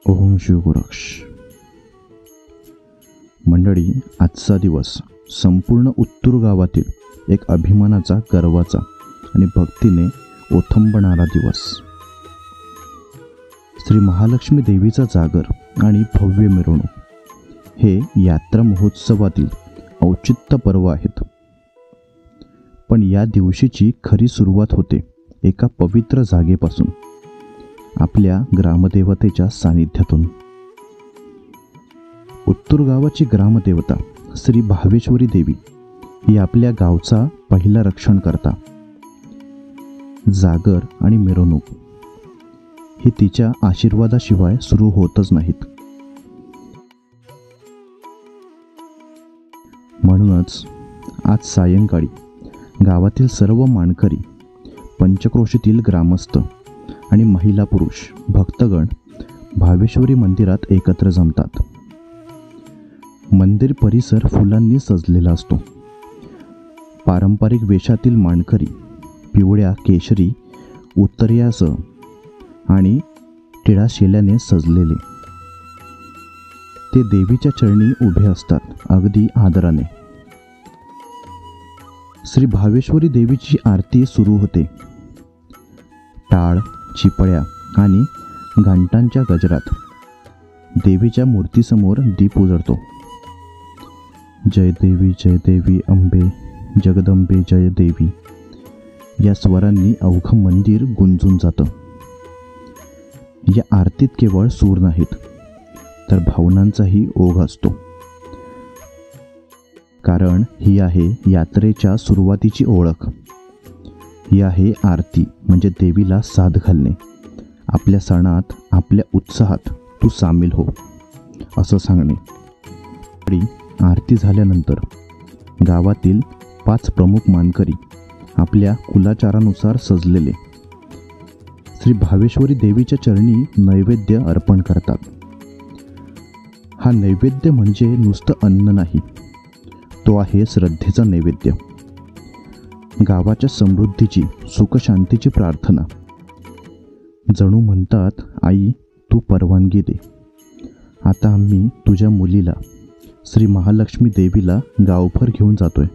ओम शिवगुरक्ष. मंडळी, आजचा दिवस संपूर्ण उत्तूर गावातील एक अभिमानाचा, गर्वाचा आणि भक्तीने ओथंबणारा दिवस. श्री महालक्ष्मी देवीचा जागर आणि भव्य मिरवणूक हे यात्रा महोत्सवातील औचित्य पर्व आहेत. पण या दिवशीची खरी सुरुवात होते एका पवित्र जागेपासून, आपल्या ग्रामदेवतेच्या सानिध्यातून. उत्तूर गावाची ग्रामदेवता श्री भावेश्वरी देवी ही आपल्या गावचा पहिला रक्षणकर्ता. जागर आणि मिरवणूक ही तिच्या आशीर्वादाशिवाय सुरू होतच नाहीत. म्हणूनच आज सायंकाळी गावातील सर्व मानकरी, पंचक्रोशीतील ग्रामस्थ आणि महिला पुरुष भक्तगण भावेश्वरी मंदिरात एकत्र जमतात. मंदिर परिसर फुलांनी सजलेला असतो. पारंपरिक वेशातील मानकरी पिवळ्या, केशरी उत्तर्यासह आणि टिळा शेल्याने सजलेले ते देवीच्या चरणी उभे असतात, अगदी आदराने. श्री भावेश्वरी देवीची आरती सुरू होते. टाळ, चिपळ्या आणि घंटांच्या गजरात देवीच्या मूर्तीसमोर दीप उजळतो. जय देवी अंबे, जगदंबे जय देवी या स्वरांनी अवघं मंदिर गुंजून जातं. या आरतीत केवळ सूर नाहीत, तर भावनांचाही ओघ असतो. कारण ही आहे यात्रेच्या सुरुवातीची ओळख. ही आहे आरती, म्हणजे देवीला साद घालणे. आपल्या सणात, आपल्या उत्साहात तू सामील हो, असं सांगणे. आरती झाल्यानंतर गावातील 5 प्रमुख मानकरी आपल्या कुलाचारानुसार सजलेले श्री भावेश्वरी देवीच्या चरणी नैवेद्य अर्पण करतात. हा नैवेद्य म्हणजे नुसतं अन्न नाही, तो आहे श्रद्धेचा नैवेद्य. गावाच्या समृद्धीची, सुखशांतीची प्रार्थना. जणू म्हणतात, आई तू परवानगी दे, आता आम्ही तुझ्या मुलीला, श्री महालक्ष्मी देवीला गावभर घेऊन जातोय.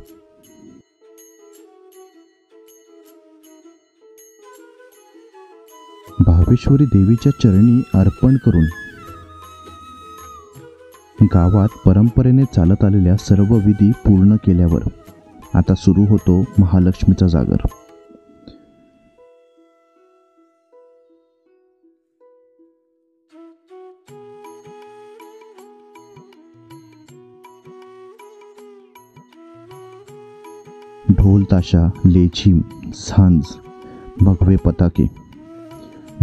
भावेश्वरी देवीच्या चरणी अर्पण करून गावात परंपरेने चालत आलेल्या सर्व विधी पूर्ण केल्यावर आता सुरू होतो महालक्ष्मीचा जागर. ढोल ताशा, लेझीम, झांज, भगवे पताके.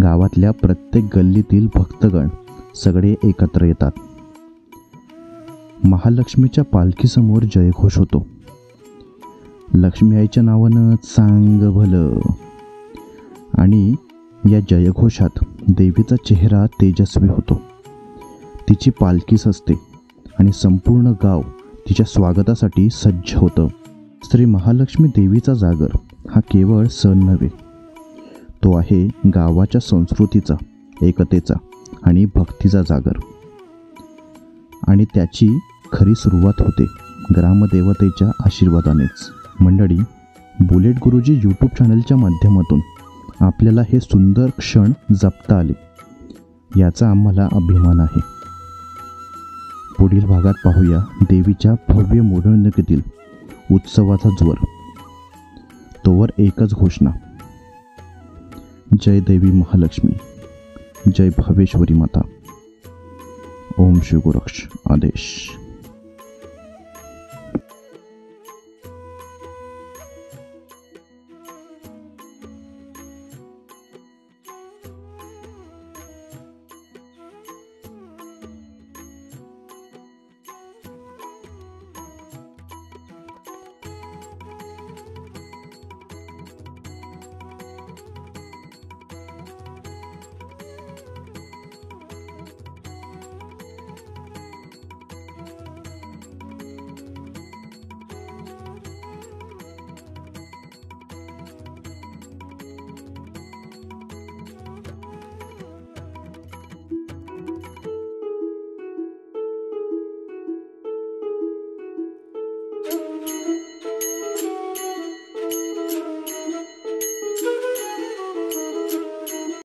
गावातल्या प्रत्येक गल्लीतील भक्तगण सगळे एकत्र येतात. महालक्ष्मीच्या पालखीसमोर जयघोष होतो. लक्ष्मी आईच्या नावानं चांग भलं. आणि या जयघोषात देवीचा चेहरा तेजस्वी होतो. तिची पालखी सजते आणि संपूर्ण गाव तिच्या स्वागतासाठी सज्ज होतं. श्री महालक्ष्मी देवीचा जागर हा केवळ सण नव्हे, तो आहे गावाच्या संस्कृतीचा, एकतेचा आणि भक्तीचा जागर. आणि त्याची खरी सुरुवात होते ग्रामदेवतेच्या आशीर्वादानेच. मंडळी, बुलेट गुरुजी यूट्यूब चॅनलच्या माध्यमातून आपल्याला हे सुंदर क्षण जपता आले, याचा आम्हाला अभिमान आहे. पुढील भागात पाहूया देवीच्या भव्य मिरवणुकीतील उत्सवाचा ज्वर. तोवर एकच घोषणा, जय देवी महालक्ष्मी, जय भावेश्वरी माता. ओम शिवगुरक्ष. आदेश.